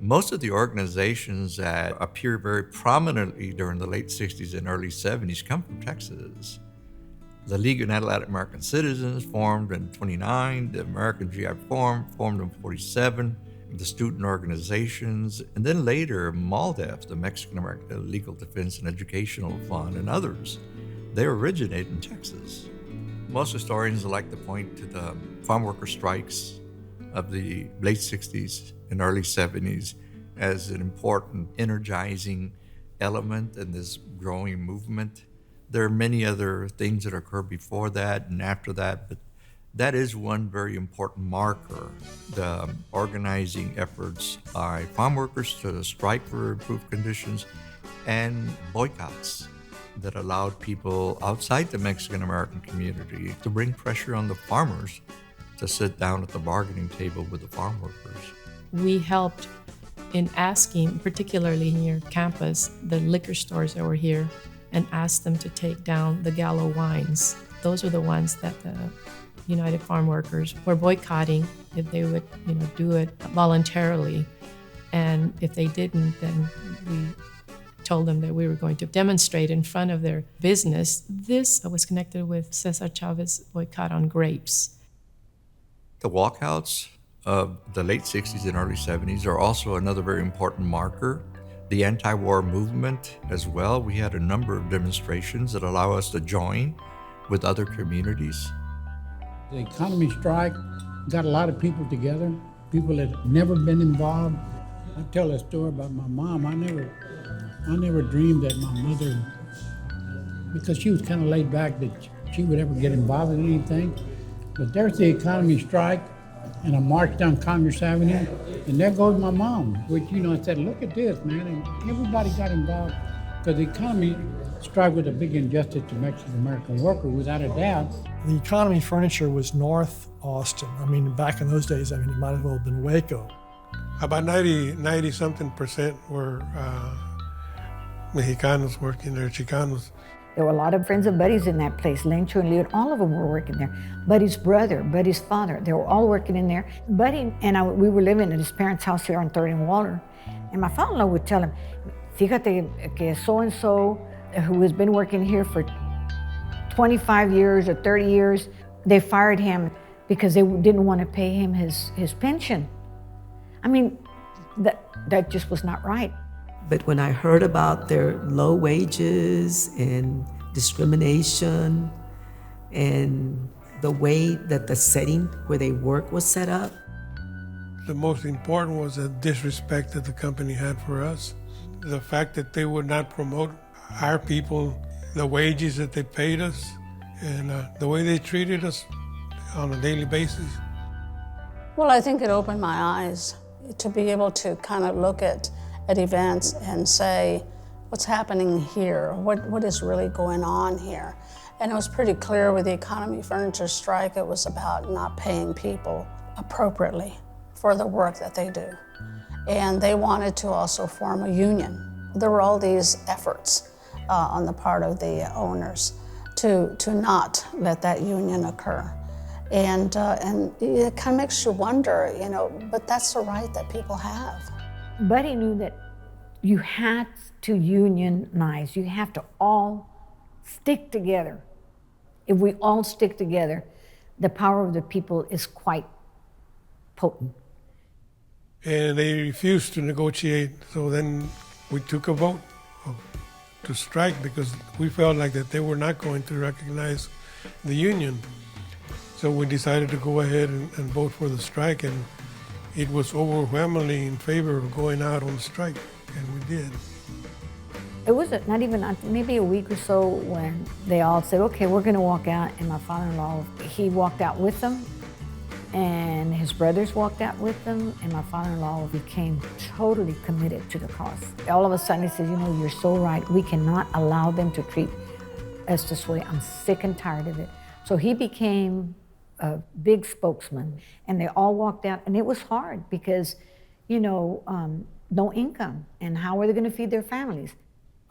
Most of the organizations that appear very prominently during the late 60s and early 70s come from Texas. The League of Latin American Citizens formed in 29, the American GI Forum formed in 47, the student organizations, and then later MALDEF, the Mexican American Legal Defense and Educational Fund, and others. They originate in Texas. Most historians like to point to the farm worker strikes of the late 60s and early 70s as an important energizing element in this growing movement. There are many other things that occurred before that and after that, but that is one very important marker, the organizing efforts by farm workers to strike for improved conditions and boycotts that allowed people outside the Mexican-American community to bring pressure on the farmers to sit down at the bargaining table with the farm workers. We helped in asking, particularly near campus, the liquor stores that were here, and asked them to take down the Gallo wines. Those are the ones that the United Farm Workers were boycotting if they would, do it voluntarily. And if they didn't, then we told them that we were going to demonstrate in front of their business. This was connected with Cesar Chavez boycott on grapes. The walkouts of the late 60s and early 70s are also another very important marker. The anti-war movement as well. We had a number of demonstrations that allow us to join with other communities. The economy strike got a lot of people together, people that had never been involved. I tell a story about my mom. I never dreamed that my mother, because she was kind of laid back, that she would ever get involved in anything. But there's the economy strike, and I marched down Congress Avenue, and there goes my mom, which, I said, look at this, man, and everybody got involved, because the economy strike was a big injustice to Mexican-American workers, without a doubt. The economy furniture was North Austin. Back in those days, it might as well have been Waco. About 90-something% were Mexicanos working there, Chicanos. There were a lot of friends of Buddy's in that place. Lencho and Leon, all of them were working there. Buddy's brother, Buddy's father, they were all working in there. Buddy and we were living at his parents' house here on 3rd and Water. And my father-in-law would tell him, fíjate que so-and-so, who has been working here for 25 years or 30 years, they fired him because they didn't want to pay him his pension. That just was not right. But when I heard about their low wages and discrimination and the way that the setting where they work was set up. The most important was the disrespect that the company had for us. The fact that they would not promote our people, the wages that they paid us, and the way they treated us on a daily basis. Well, I think it opened my eyes to be able to kind of look at events and say, what's happening here? What is really going on here? And it was pretty clear with the economy furniture strike, it was about not paying people appropriately for the work that they do. And they wanted to also form a union. There were all these efforts on the part of the owners to not let that union occur. And it kind of makes you wonder, but that's the right that people have. Buddy knew that you had to unionize. You have to all stick together. If we all stick together, the power of the people is quite potent. And they refused to negotiate, so then we took a vote to strike because we felt like that they were not going to recognize the union. So we decided to go ahead and vote for the strike, and it was overwhelmingly in favor of going out on strike, and we did. It was not even, maybe a week or so when they all said, okay, we're gonna walk out, and my father-in-law, he walked out with them, and his brothers walked out with them, and my father-in-law became totally committed to the cause. All of a sudden he says, you're so right, we cannot allow them to treat us this way. I'm sick and tired of it. So he became a big spokesman, and they all walked out, and it was hard because, no income, and how are they gonna feed their families?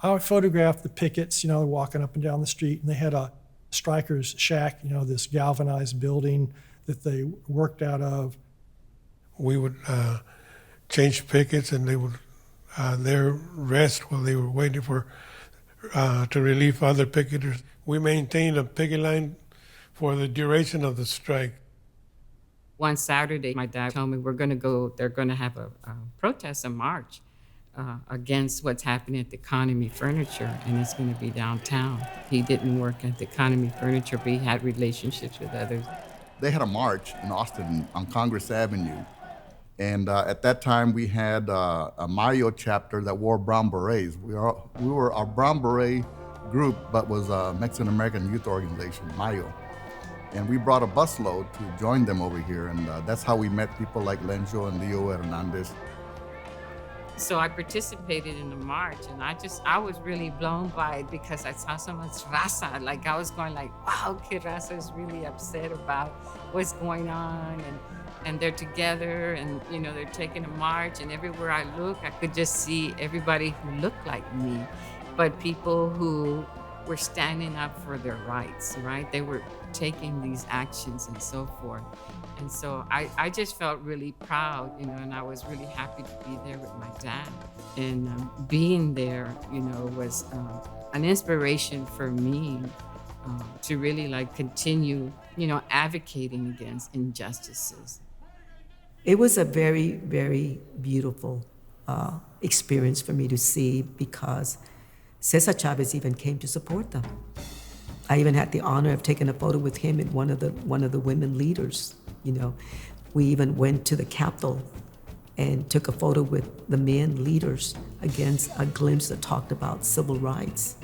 I photographed the pickets, walking up and down the street, and they had a striker's shack, this galvanized building that they worked out of. We would change pickets, and they would their rest while they were waiting for to relieve other picketers. We maintained a picket line for the duration of the strike. One Saturday, my dad told me they're going to have a protest, a march against what's happening at the Economy Furniture, and it's going to be downtown. He didn't work at the Economy Furniture, but he had relationships with others. They had a march in Austin on Congress Avenue. And at that time, we had a Mayo chapter that wore brown berets. We were a brown beret group, but was a Mexican-American youth organization, Mayo. And we brought a busload to join them over here. And that's how we met people like Lencho and Leo Hernandez. So I participated in the march, and I was really blown by it because I saw so much raza. Like, I was going like, wow, que raza is really upset about what's going on. And they're together, and they're taking a march, and everywhere I look, I could just see everybody who looked like me, but people who were standing up for their rights, right? They were taking these actions and so forth. And so I just felt really proud, and I was really happy to be there with my dad. And being there, was an inspiration for me to really continue, advocating against injustices. It was a very, very beautiful experience for me to see because Cesar Chavez even came to support them. I even had the honor of taking a photo with him and one of the women leaders. We even went to the Capitol and took a photo with the men leaders against a glimpse that talked about civil rights.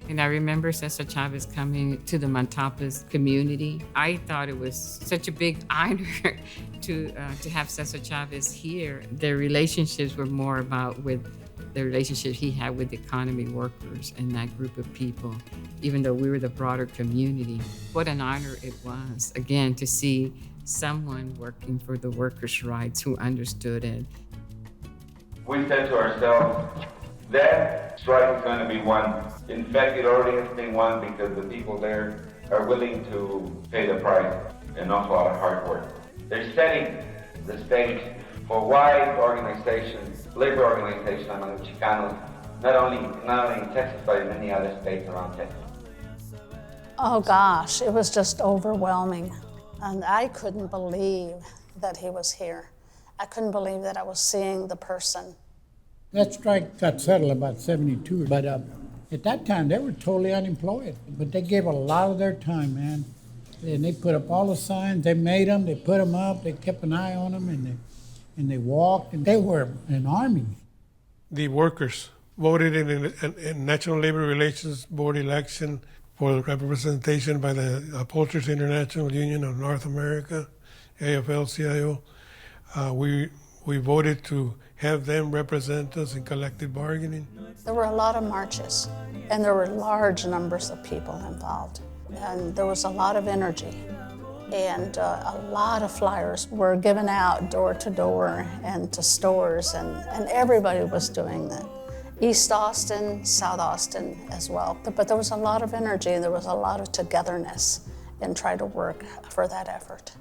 And I remember Cesar Chavez coming to the Mantapas community. I thought it was such a big honor to have Cesar Chavez here. Their relationships were more about with the relationship he had with economy workers and that group of people, even though we were the broader community. What an honor it was, again, to see someone working for the workers' rights who understood it. We said to ourselves, that strike is going to be won. In fact, it already has been won because the people there are willing to pay the price, an awful lot of hard work. They're setting the stage for wide organizations, labor organizations among the Chicanos, not only in Texas, but in many other states around Texas. Oh gosh, it was just overwhelming. And I couldn't believe that he was here. I couldn't believe that I was seeing the person. That strike got settled about 72, but at that time they were totally unemployed. But they gave a lot of their time, man. And they put up all the signs, they made them, they put them up, they kept an eye on them, and they walked, and they were an army. The workers voted in a National Labor Relations Board election for representation by the Upholsterers International Union of North America, afl-cio. We voted to have them represent us in collective bargaining. There were a lot of marches, and there were large numbers of people involved. And there was a lot of energy, and a lot of flyers were given out door to door and to stores, and everybody was doing that. East Austin, South Austin as well. But there was a lot of energy, and there was a lot of togetherness in trying to work for that effort.